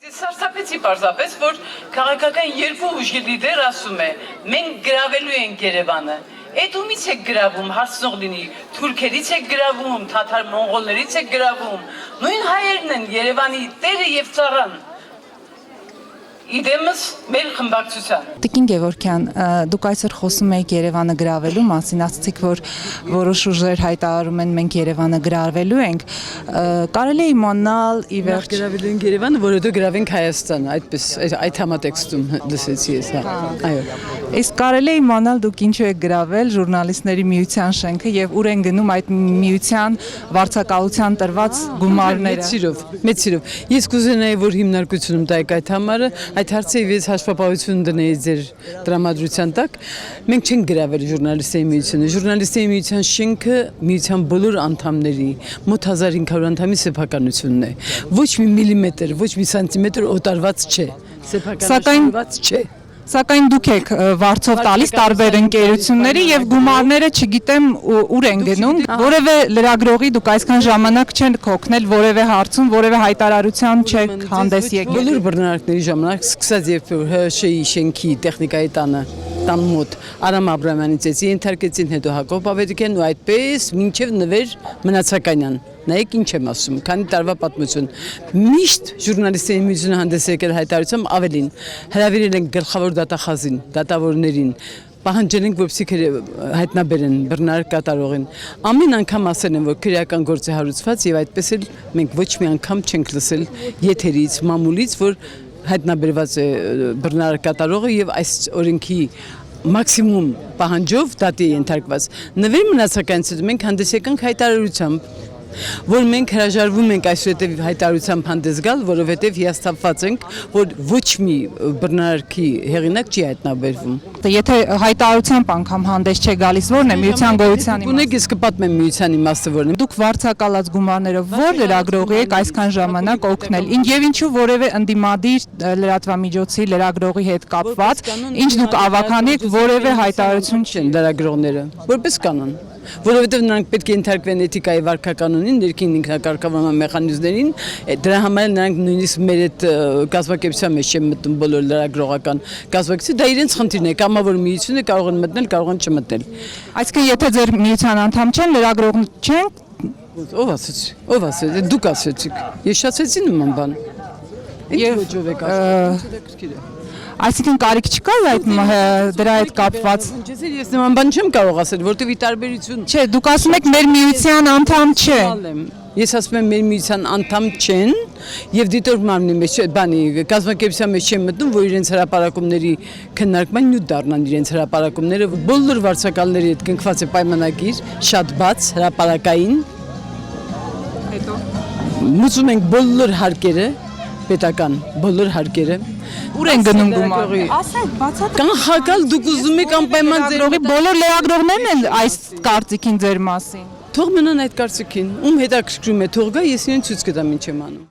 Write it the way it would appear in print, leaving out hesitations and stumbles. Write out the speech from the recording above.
Սարսափեցի պարզապես, որ քաղաքական երկու ուժի լիդեր ասում է, մենք գրավելու ենք Երևանը։ Էդ ումից եք գրավում, հարցնող լինի, թուրքերից եք գրավում, թաթար մոնղոլներից եք գրավում, նույն հայերն են Երևանի տերը և ծառան։ Իդեմս մեր խմբակցության։ Տիկին Գևորգյան, դուք այսօր խոսում եք Երևանը գրավելու մասին, ասացիք, որ որոշ ուժեր հայտարարում են մենք Երևանը գրավելու ենք, կարելի է իմանալ ի վերջ գրավելու ենք Երևանը, որովհետեւ գրավենք Հայաստանը, այդպես այդ համատեքստում լսեցի ես, հա։ Այո։ Իսկ կարելի է իմանալ դուք ինչու եք գրավել ժուրնալիստների միության շենքը եւ ուր են գնում այդ միության վարձակալության տրված գումարները։ Մեծ սիրով։ Ես կուզենայի, որ հիմնարկությունում տայեք այդ համարը, այդ հարցը ես հաշվապահություն դնեի ձեր տրամադրության տակ։ Մենք չենք գրավել ժուրնալիստների միությունը։ Ժուրնալիստների միության շենքը միության բոլոր անդամների մոտ 1500 անդամի սեփականությունն է։ Ոչ մի միլիմետր, ոչ մի սանտիմետր օտարված չէ։ Սեփականությունված չէ։ Սակայն դուք եք վարձով տալիս տարբեր ընկերությունների եւ գումարները չգիտեմ ուր են գնում, որևէ լրագրողի դուք այսքան ժամանակ չեք օգնել որևէ հարցում, որևէ հայտարարության չեք հանդես եկել։ Բոլոր բռնարարքների ժամանակ սկսած երբ ՀՇ-ի շենքի տեխնիկայի տան մոտ Արամ Աբրամյանից ենթարկեցին, հետո Հակոբ Ավետիքյանն ու այդպես մինչև նվեր Մնացականյան։ Նայեք ինչ եմ ասում, քանի տարվա պատմություն։ Միշտ ժուրնալիստների միությունը հանդես եկել հայտարարությամբ ավելին հրավիրել են գլխավոր դատախազին, դատավորներին, պահանջել ենք, որպեսզի հայտնաբերեն բռնարարք կատարողին։ Ամեն անգամ ասել են, որ քրեական գործ է հարուցված եւ այդպես էլ մենք ոչ մի անգամ չենք լսել եթերից, մամուլից, որ հայտնաբերված է բռնարարք կատարողը եւ այս օրենքի մաքսիմում պահանջով դատի ենթարկված։ Նվեր Մնացականից մենք հանդես եկանք հայտարարությամբ, որ մենք հրաժարվում ենք այսուհետև հայտարարությամբ հանդես գալ, որովհետև հիասթափված ենք, որ ոչ մի բռնարարքի հեղինակ չի հայտնաբերվում։ Եթե հայտարարությամբ անգամ հանդես չէ գալիս, ո՞րն է միության գոյության իմաստը։ Ունեք ես կպատմեմ միության իմաստը ո՞րն է։ Դուք վարձակալած գումարներով ո՞ր լրագրողի եք այսքան ժամանակ օգնել։ Եվ ինչու որևէ ընդդիմադիր լրատվամիջոցի լրագրողի հետ կապված, ինչ դուք ավականի եք որևէ հայտարարություն չեն լրագրողները, որպես կանոն, որովհետև նրանք պետք է ենթարկվեն էթիկայի վարքականոնին, ներքին ինքնակարգավորման մեխանիզմներին, դրա համար նրանք նույնիսկ մեր այդ կազմակերպության մեջ չեն մտնում բոլոր լրագրողական կազմակերպությունները, դա իրենց խնդիրն է, կամավոր միությունը կարող են մտնել, կարող են չմտնել։ Այսինքն եթե ձեր միության անդամ չեն, լրագրող չեն, ով ասեց, դուք ասեցիք, ես շացեցի նման բան։ Ինչ ոճով եք ասում։ Այսինքն կարիք չկա այդ դրա հետ կապված։ Ես նման բան չեմ կարող ասել, որտեղ ի տարբերություն։ Չէ, դուք ասում եք մեր միության անդամ չէ։ Ես ասում եմ մեր միության անդամ չեն եւ դիտոր մարմնի մեջ բանի կազմակերպության մեջ չեն մտնում, որ իրենց հրապարակումների քննարկման նյութ դառնան իրենց հրապարակումները բոլոր վարձակալների հետ կնքված է պայմանագիր, շատ բաց հրապարակային։ Հետո մուծում ենք բոլոր հարկերը, պետական բոլոր հարկերը։ Ուր են գնում գումարը։ Ասեք, բացատրեք։ Կանխակալ դուք ուզում եք անպայման ձեր բոլոր լրագրողներն են այս կարծիքին ձեր մասին։ Թող մնան այդ կարծիքին, ում հետաքրքրում է թող գա, ես իրեն ցույց կտամ ինչ եմ անում։